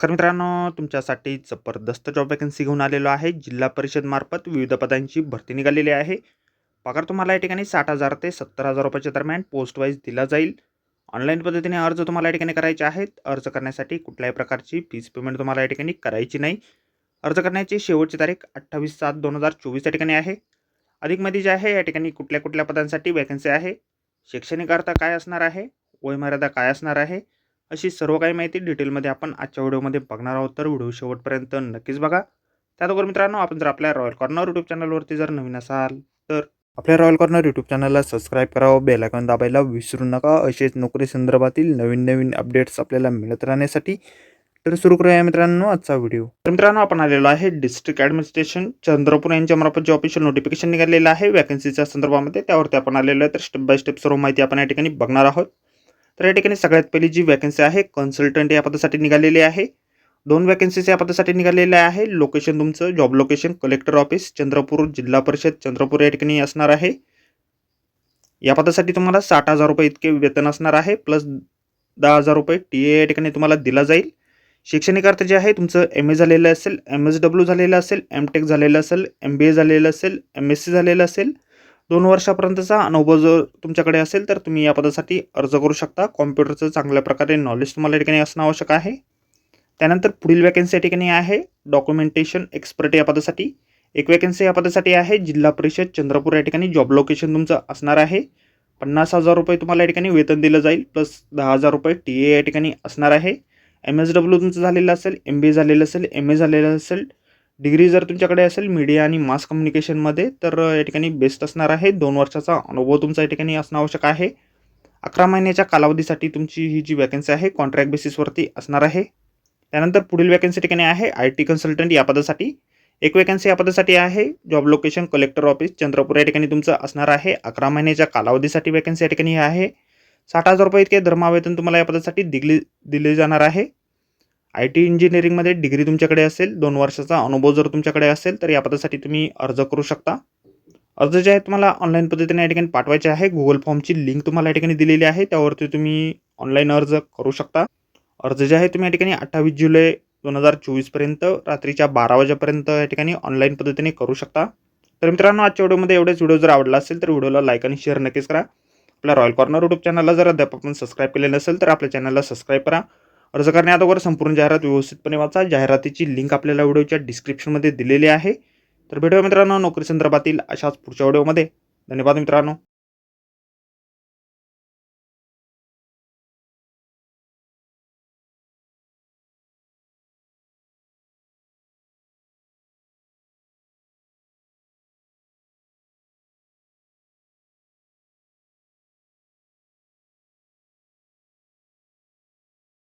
तर मित्रांनो, तुमच्यासाठी जबरदस्त जॉब वॅकन्सी घेऊन आलेलो आहे. जिल्हा परिषद मार्फत विविध पदांची भरती निघालेली आहे. पगार तुम्हाला या ठिकाणी 60,000 ते 70,000 रुपयाच्या दरम्यान पोस्ट वाईज दिला जाईल. ऑनलाईन पद्धतीने अर्ज तुम्हाला या ठिकाणी करायचे आहेत. अर्ज करण्यासाठी कुठल्याही प्रकारची फीस पेमेंट तुम्हाला या ठिकाणी करायची नाही. अर्ज करण्याची शेवटची तारीख 28/7/2024 या ठिकाणी आहे. अधिक माहिती जी आहे या ठिकाणी कुठल्या कुठल्या पदांसाठी वॅकन्सी आहे, शैक्षणिक अर्थ काय असणार आहे, वयमर्यादा काय असणार आहे, अशी सर्व काही माहिती डिटेलमध्ये आपण आजच्या व्हिडिओमध्ये बघणार आहोत. तर व्हिडिओ शेवटपर्यंत नक्कीच बघा. त्याचबरोबर मित्रांनो, आपण जर आपल्या रॉयल कॉर्नर यूट्यूब चॅनलवरती जर नवीन असाल तर आपल्या रॉयल कॉर्नर यूट्यूब चॅनलला सबस्क्राईब करावं, बेल आयकॉन दाबायला विसरू नका. असेच नोकरी संदर्भातील नवीन नवीन अपडेट्स आपल्याला मिळत राहण्यासाठी. तर सुरू करूया मित्रांनो आजचा व्हिडिओ. तर मित्रांनो, आपण आलेलो आहे डिस्ट्रिक्ट ॲडमिनिस्ट्रेशन चंद्रपूर यांच्या मार्फत जे ऑफिशियल नोटिफिकेशन निघालेलं आहे वॅकन्सीच्या संदर्भामध्ये, त्यावरती आपण आलेलो आहे. तर स्टेप बाय स्टेप सर्व माहिती आपण या ठिकाणी बघणार आहोत. तर या ठिकाणी सगळ्यात पहिली जी वॅकन्सी आहे कन्सल्टंट या पदासाठी निघालेली आहे. 2 वॅकन्सीज या पदासाठी निघालेल्या आहे. लोकेशन तुमचं job location collector office Chandrapur, जिल्हा परिषद चंद्रपूर या ठिकाणी असणार आहे. या पदासाठी तुम्हाला 60,000 रुपये इतके वेतन असणार आहे, प्लस 10,000 रुपये TA या ठिकाणी तुम्हाला दिला जाईल. शैक्षणिक अर्थ जे आहे तुमचं MA झालेलं असेल, MSW झालेलं असेल, MTech झालेलं असेल, MBA झालेलं असेल, MSc झालेलं असेल, 2 वर्षापर्यंतचा अनुभव जर तुमच्याकडे असेल तर तुम्ही या पदासाठी अर्ज करू शकता. कॉम्प्युटरचं चांगल्या प्रकारे नॉलेज तुम्हाला या ठिकाणी असणं आवश्यक आहे. त्यानंतर पुढील वॅकन्सी या ठिकाणी आहे डॉक्युमेंटेशन एक्सपर्ट या पदासाठी. एक वॅकन्सी या पदासाठी आहे जिल्हा परिषद चंद्रपूर या ठिकाणी. जॉब लोकेशन तुमचं असणार आहे. 50,000 रुपये तुम्हाला या ठिकाणी वेतन दिलं जाईल, प्लस 10,000 रुपये TA या ठिकाणी असणार आहे. MSW तुमचं झालेलं असेल, MBA झालेलं असेल, MA झालेलं असेल, डिग्री जर तुमच्याकडे असेल मीडिया आणि मास कम्युनिकेशनमध्ये तर या ठिकाणी बेस्ट असणार आहे. 2 वर्षाचा अनुभव तुमचा या ठिकाणी असणं आवश्यक आहे. 11 महिन्याच्या कालावधीसाठी तुमची ही जी वॅकन्सी आहे कॉन्ट्रॅक्ट बेसिसवरती असणार आहे. त्यानंतर पुढील वॅकन्सी ठिकाणी आहे IT कन्सल्टंट या पदासाठी. एक वॅकन्सी या पदासाठी आहे job location collector office Chandrapur या ठिकाणी तुमचं असणार आहे. 11 महिन्याच्या कालावधीसाठी वॅकन्सी या ठिकाणी आहे. 60,000 रुपये इतके धर्मावेतन तुम्हाला या पदासाठी दिले जाणार आहे. IT इंजिनिअरिंगमध्ये डिग्री तुमच्याकडे असेल, 2 वर्षाचा अनुभव जर तुमच्याकडे असेल तर या पदासाठी तुम्ही अर्ज करू शकता. अर्ज जे आहे तुम्हाला ऑनलाईन पद्धतीने या ठिकाणी पाठवायचे आहे. गुगल फॉर्मची लिंक तुम्हाला या ठिकाणी दिलेली आहे, त्यावरती तुम्ही ऑनलाईन अर्ज करू शकता. अर्ज जे आहे तुम्ही या ठिकाणी 28 जुलै 2024 पर्यंत रात्रीच्या 12 वाजेपर्यंत या ठिकाणी ऑनलाईन पद्धतीने करू शकता. तर मित्रांनो, आजच्या व्हिडिओमध्ये एवढेच. व्हिडिओ जर आवडला असेल तर व्हिडिओला लाईक आणि शेअर नक्कीच करा. आपल्या रॉयल कॉर्नर यूट्यूब चॅनलला जर अद्याप आपण सबस्क्राईब केले नसेल तर आपल्या चॅनलला सबस्क्राईब करा. अर्ज करण्याअगोदर संपूर्ण जाहिरात व्यवस्थितपणे वाचा. जाहिरातीची लिंक आपल्याला व्हिडिओच्या डिस्क्रिप्शनमध्ये दिलेली आहे. तर भेटूया मित्रांनो नोकरी संदर्भातील अशाच पुढच्या व्हिडिओमध्ये. धन्यवाद मित्रांनो.